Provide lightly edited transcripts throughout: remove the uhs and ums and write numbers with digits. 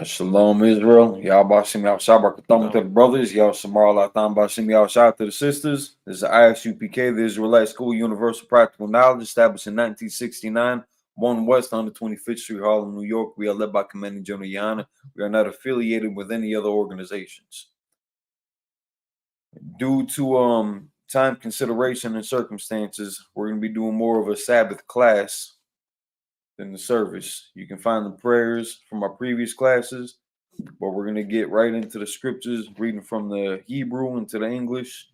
Shalom Israel. Y'all Bashim Y'all Shabbat to the brothers. Y'all Samar Latam Bashim Y'all Shabbat to the sisters. This is ISUPK, the Israelite School Universal Practical Knowledge, established in 1969, 1 West, 125th Street, Harlem, New York. We are led by Commanding General Yana. We are not affiliated with any other organizations. Due to time consideration and circumstances, we're going to be doing more of a Sabbath class than the service. You can find the prayers from our previous classes, but we're going to get right into the scriptures, reading from the Hebrew into the English.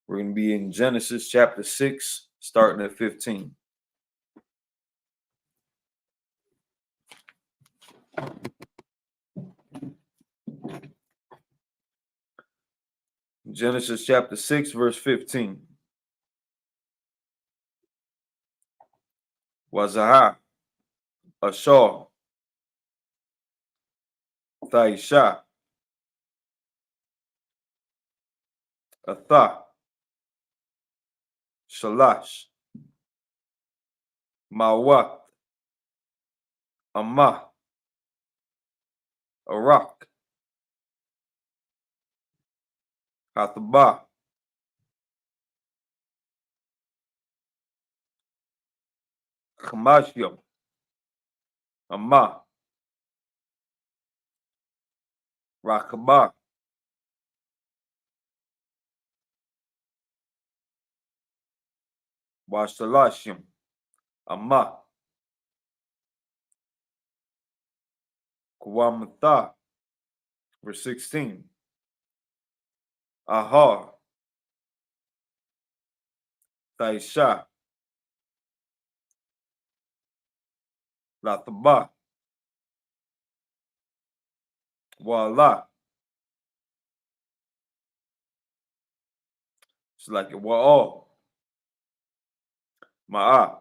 We're going to be in Genesis chapter 6, starting at 15. Genesis chapter 6, verse 15. Wazahah, Ashar, Thaisha, Atha, Shalash, Mawat, Amah, Arak, Hathabah, Chamashyam, Amah, Rakabah, Washalashim, Amah, Kawamatha, verse 16. Ahar, Thaisha, Lathabah, Wala. It's like it Wa'al, Ma'a,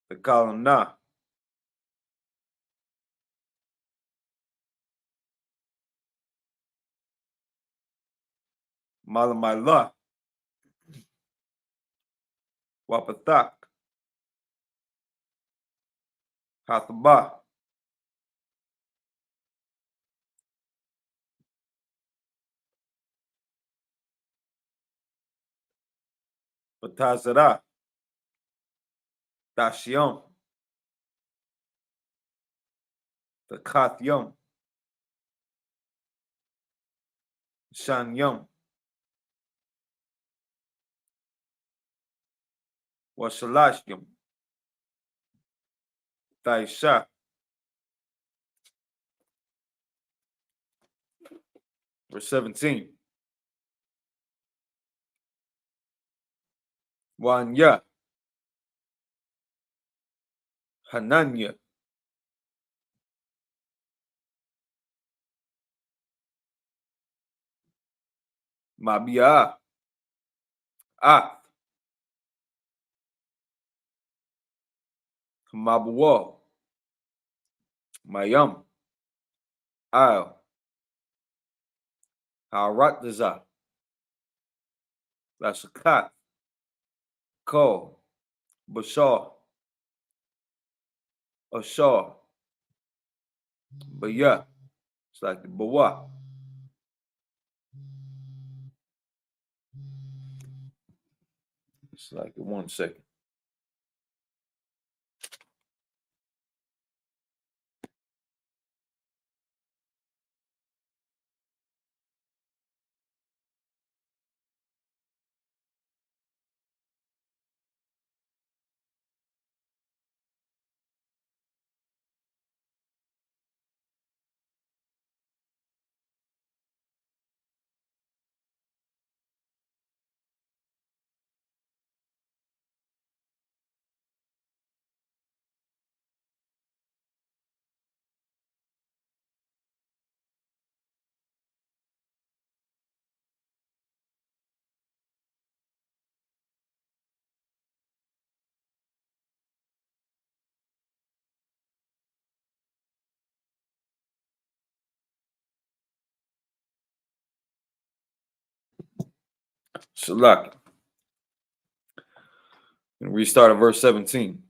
the column Na, Malamayla, Wapathak, Hathabah, Batazara, Dashion, the Kathyom, Shanyom, Washalashim, Thaisha, verse 17. Wanya, Hananya, Mabia, Ah, Mabuwa, Mayam, Al, Haratza, Lashakat, Ko, Bashar, Ashar, Baya. It's like the Bawa. It's like 1 second. Shalak. And restart at verse 17.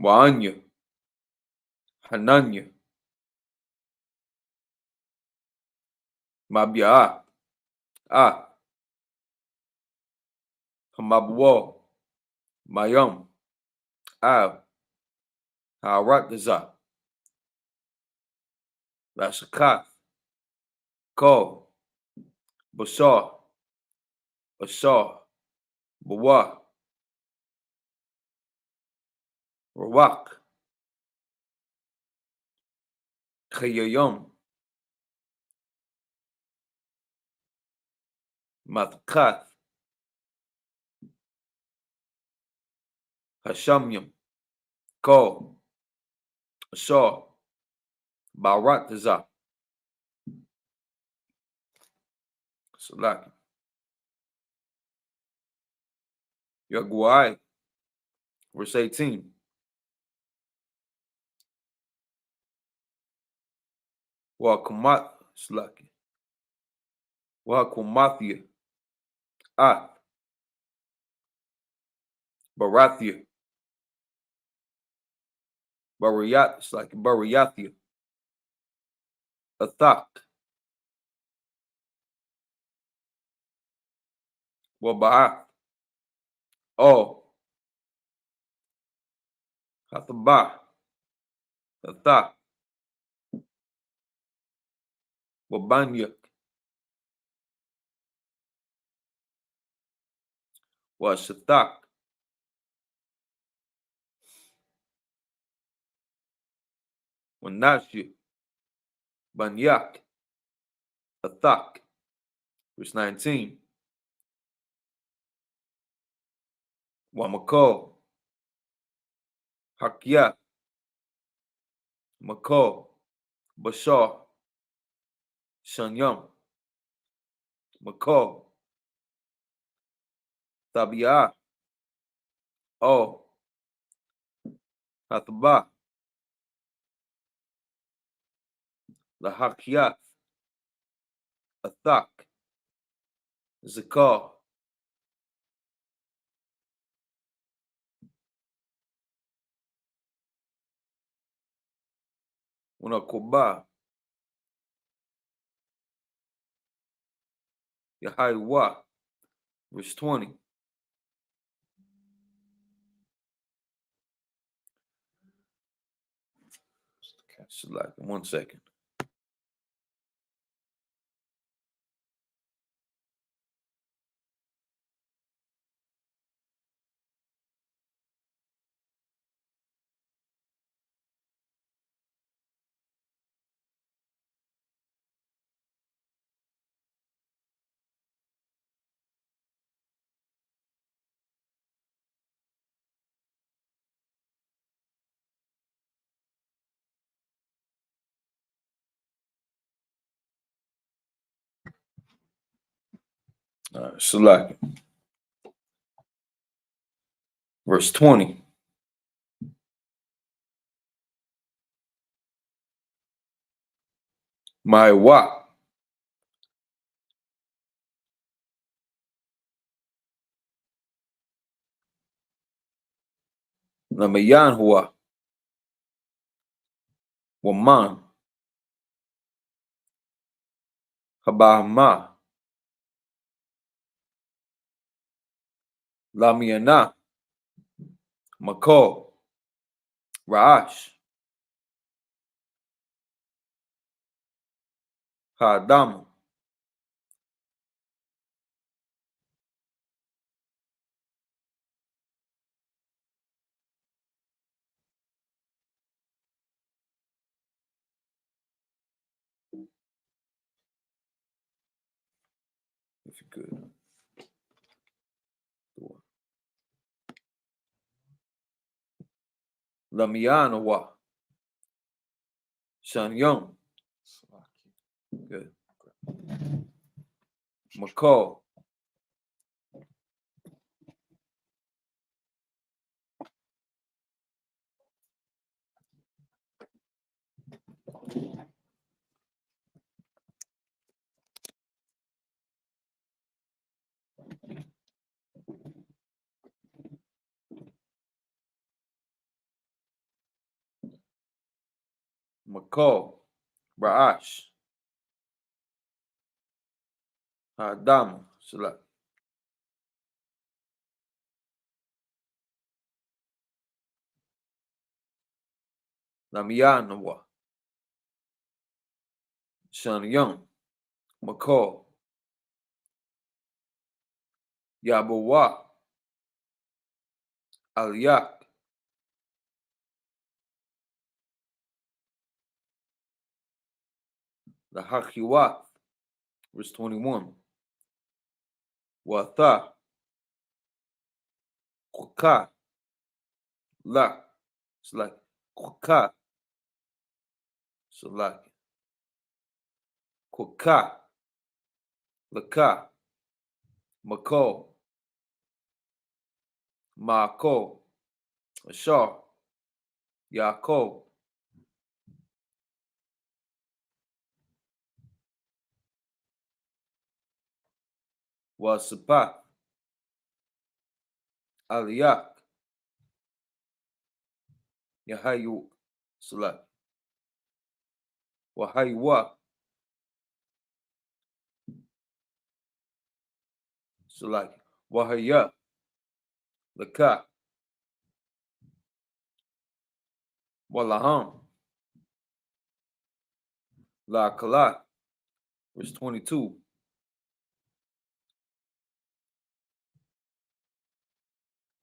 Wa'anya, Hananya, Mabya'a, Hamabwa, Mayum, Haratazah, Lasakath, Ko, Basar, Asar, Bawa, Rawak, Chayayum, Matkath, Hashamyam, Ko, Asar, Baratazah, Salaki, Yaguai, verse 18. Wakumat, Salaki, Wakumathia, Barathia, Barayat, it's like Barayathia, Athak, Waba'ath, Hathabah, Athak, Wabanyak, Washathak, Wanashya, Banyak, Athak, verse 19. Wamako, Hakia, Mako, Bashar, Shanyam, Mako, Tabiah, Hathabah, Lahakiath, Athak, Zakar, Wanakobah, Yahaiwa, verse 20. Select 1 second. Select verse 20. My wa, Namayanhua, Waman, Habahama, Lamiana, Mako, Raash, Hadam, if you could. Lamianawa, Shanyum, good. Mako, Makol, Ra'ash, Ha'adam, Salak, Lamiyanawa, Shanayam, Makol, Yabawa, Aliyak, the Hakiwa, verse 21. Wata, Kwaka, La, Salak, Kwaka, Salak, Kwaka, Laka, Makol, Ma'ako, Ashar, Yaakov, Wasapat, Aliyak, Yahayu, Salak, Wahaywa, Salak, Wahaya, Laka, Walaham, La Kalak, verse 22.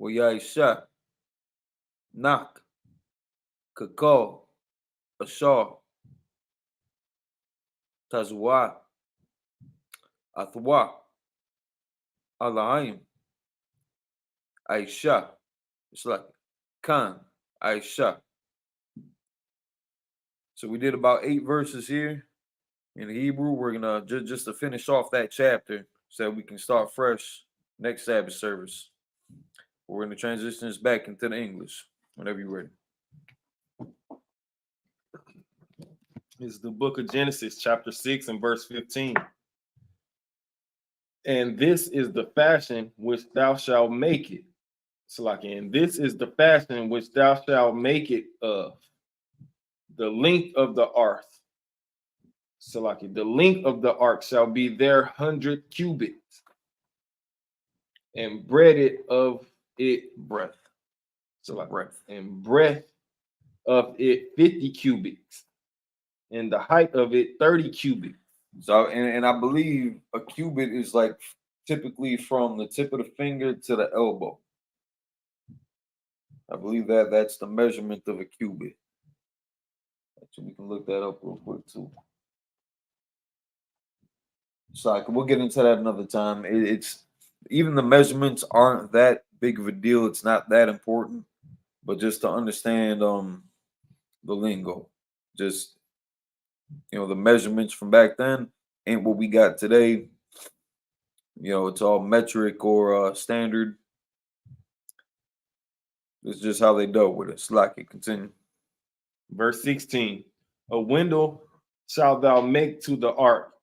Wayaisha, Nak, Kakal, Ashar, Tazwa, Athwa, Alaim, Aisha. It's like Khan, Aisha. So we did about 8 verses here in Hebrew. We're gonna just to finish off that chapter so that we can start fresh next Sabbath service. We're gonna transition this back into the English whenever you're ready. It's the book of Genesis, chapter 6 and verse 15. And this is the fashion which thou shalt make it. Salaki, and this is the fashion which thou shalt make it of. The length of the ark. Salaki, the length of the ark shall be there 100 cubits, and breadth of it Breath. Salaki, Breath. and breadth of it 50 cubits, and the height of it 30 cubits. So and I believe a cubit is like typically from the tip of the finger to the elbow. I believe that's the measurement of a cubit. Actually, we can look that up real quick too. So we'll get into that another time. It's even the measurements aren't that big of a deal. It's not that important, but just to understand the lingo, just the measurements from back then ain't what we got today. It's all metric or standard. It's just how they dealt with it. Slack it. Continue. Verse 16. A window shalt thou make to the ark,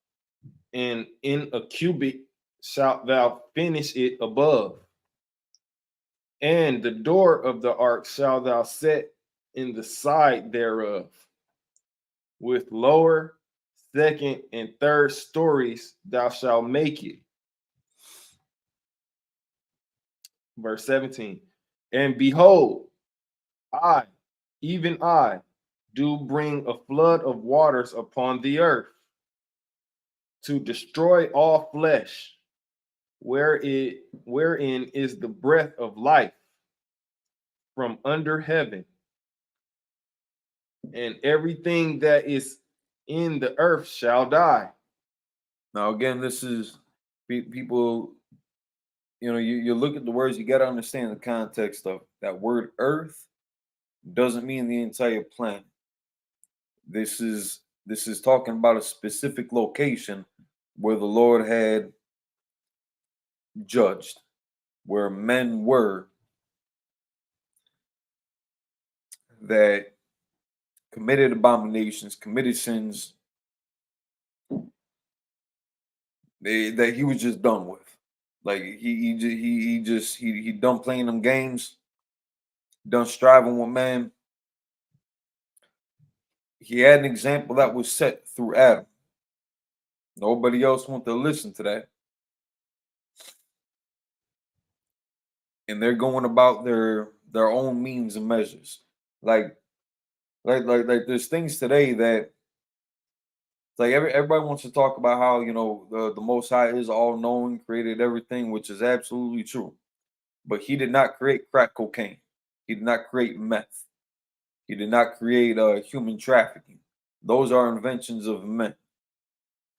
and in a cubit shalt thou finish it above. And the door of the ark shalt thou set in the side thereof, with lower, second, and third stories thou shalt make it. Verse 17. And behold, I, even I, do bring a flood of waters upon the earth, to destroy all flesh, wherein is the breath of life from under heaven, and everything that is in the earth shall die. Now, again, this is people. You look at the words. You got to understand the context of that word. Earth doesn't mean the entire planet. This is talking about a specific location where the Lord had judged, where men were that committed abominations, committed sins that he was just done with. Like he done playing them games, done striving with man. he had an example that was set through Adam. Nobody else want to listen to that. And they're going about their own means and measures. Like there's things today that like everybody wants to talk about how the Most High is all knowing, created everything, which is absolutely true. But he did not create crack cocaine. He did not create meth. He did not create human trafficking. Those are inventions of men,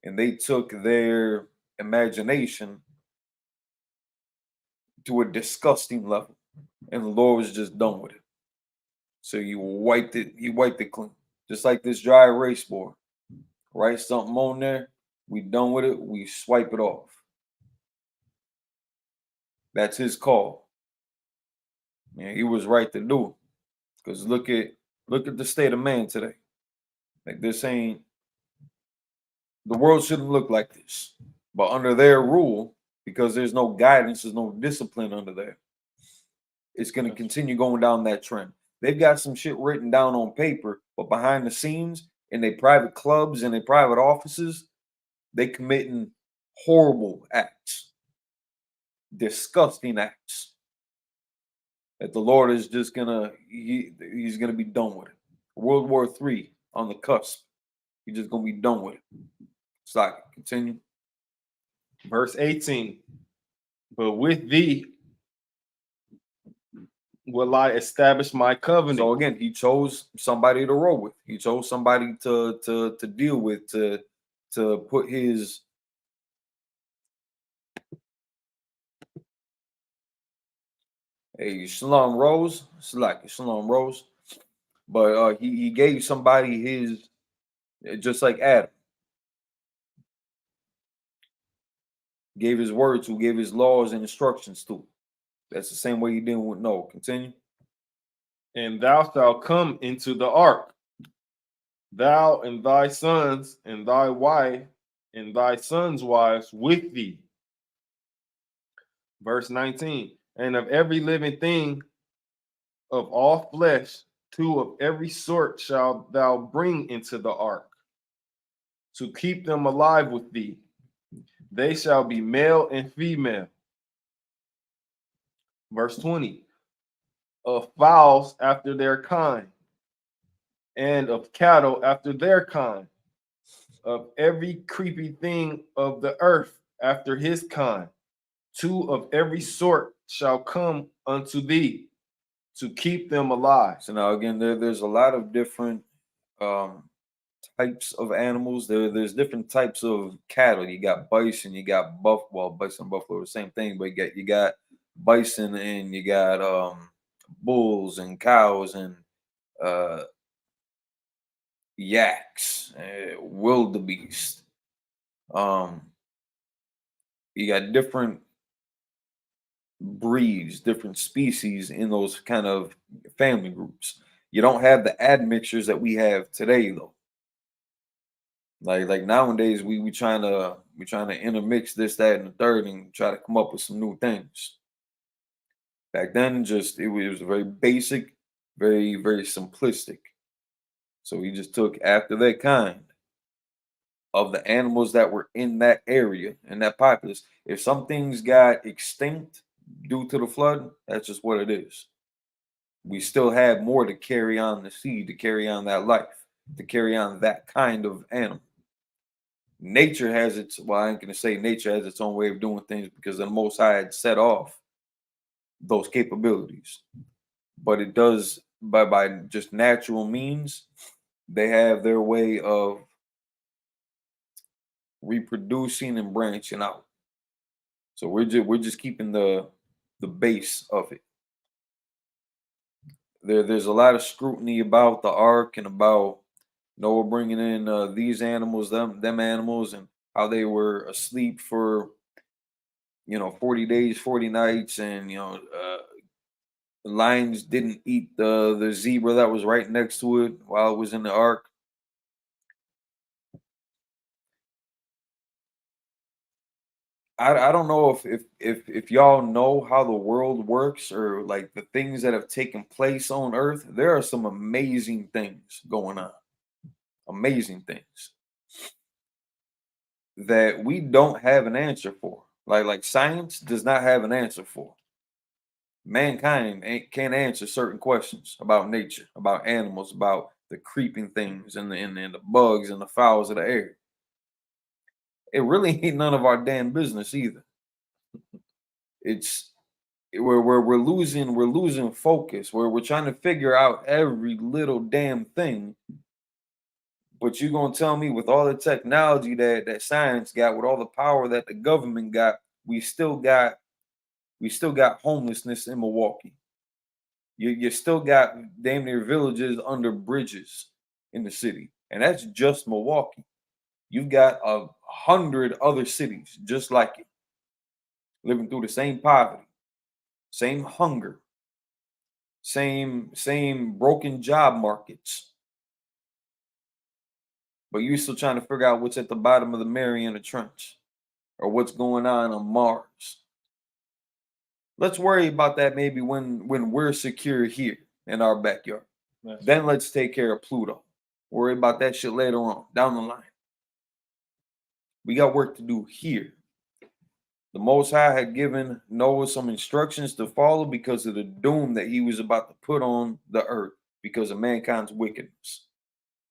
and they took their imagination to a disgusting level, and the Lord was just done with it. So he wiped it clean, just like this dry erase board. Write something on there, we done with it, we swipe it off. That's his call. Yeah, he was right to do it. Because look at the state of man today. Like this ain't the world shouldn't look like this. But under their rule, because there's no guidance, there's no discipline under there, it's gonna continue going down that trend. They've got some shit written down on paper, but behind the scenes, in their private clubs and their private offices, they committing horrible acts, disgusting acts that the Lord is just he's gonna be done with it. World War III on the cusp. He's just gonna be done with it. So continue. Verse 18. But with thee will I establish my covenant. So again, he chose somebody to roll with. He chose somebody to deal with, to put his Shalom Rose, Shalom Rose. But he gave somebody his, just like Adam. Gave his words to, gave his laws and instructions to. That's the same way he did with Noah. Continue. And thou shalt come into the ark, thou and thy sons and thy wife and thy sons' wives with thee. Verse 19. And of every living thing of all flesh, 2 of every sort shalt thou bring into the ark, to keep them alive with thee. They shall be male and female. Verse 20. Of fowls after their kind, and of cattle after their kind, of every creepy thing of the earth after his kind, 2 of every sort shall come unto thee, to keep them alive. So now again, there's a lot of different types of animals. There's different types of cattle. You got bison, you got bison and buffalo are the same thing, but you got bison and you got bulls and cows and yaks, wildebeest. You got different breeds, different species in those kind of family groups. You don't have the admixtures that we have today, though. Like nowadays, we trying to intermix this, that, and the third, and try to come up with some new things. Back then, just it was very basic, very very simplistic. So he just took after that kind of the animals that were in that area, in that populace. If some things got extinct due to the flood, that's just what it is. We still have more to carry on the seed, to carry on that life, to carry on that kind of animal. Nature has its, well, I ain't gonna say nature has its own way of doing things because the Most High had set off those capabilities. But it does by just natural means, they have their way of reproducing and branching out. So we're just keeping the base of it. There's a lot of scrutiny about the ark and about Noah bringing in these animals, them animals, and how they were asleep for 40 days, 40 nights, and the lions didn't eat the zebra that was right next to it while it was in the ark. I don't know if y'all know how the world works or like the things that have taken place on Earth. There are some amazing things going on. amazing things that we don't have an answer for. Like science does not have an answer for. Mankind can't answer certain questions about nature, about animals, about the creeping things and the bugs and the fowls of the air. It really ain't none of our damn business either. It's we're losing focus. We're trying to figure out every little damn thing. But you're gonna tell me with all the technology that science got, with all the power that the government got, we still got homelessness in Milwaukee. You still got damn near villages under bridges in the city, and that's just Milwaukee. You've got 100 other cities just like it, living through the same poverty, same hunger, same broken job markets. But you're still trying to figure out what's at the bottom of the Mariana Trench or what's going on Mars. Let's worry about that maybe when we're secure here in our backyard. Then let's take care of Pluto. Worry about that shit later on, down the line. We got work to do here. The Most High had given Noah some instructions to follow because of the doom that he was about to put on the earth because of mankind's wickedness.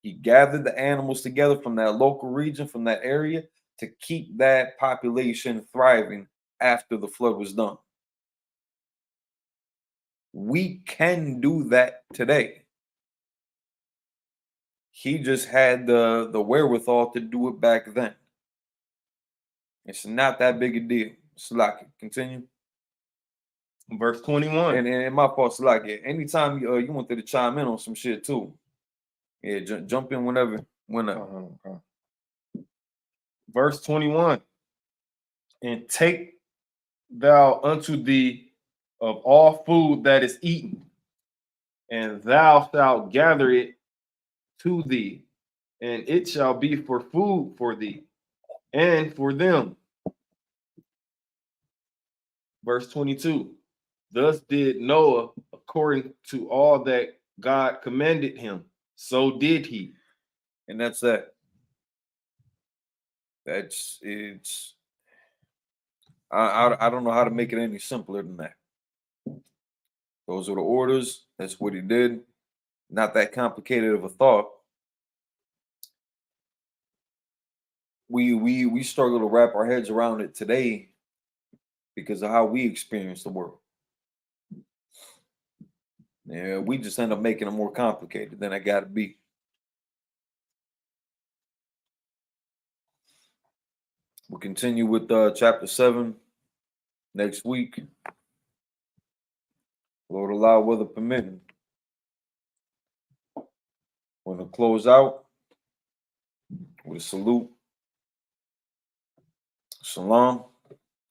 He gathered the animals together from that local region, from that area, to keep that population thriving after the flood was done. We can do that today. He just had the wherewithal to do it back then. It's not that big a deal. Slack it. Continue. Verse 21. And my fault, Slack it. Anytime you wanted to chime in on some shit too. Yeah, jump in whenever. Verse 21. And take thou unto thee of all food that is eaten, and thou shalt gather it to thee, and it shall be for food for thee and for them. Verse 22. Thus did Noah according to all that God commanded him. So did he. And that's that. It's I don't know how to make it any simpler than that. Those are the orders. That's what he did. Not that complicated of a thought. We struggle to wrap our heads around it today because of how we experience the world. Yeah, we just end up making it more complicated than it got to be. We'll continue with chapter 7 next week. Lord allow, weather permitting. We're going to close out with a salute. Shalom.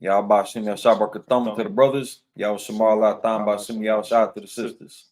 Y'all Bashim Yashabakatham to the brothers. Y'all Shamal Atam Bashim Yashah to the sisters.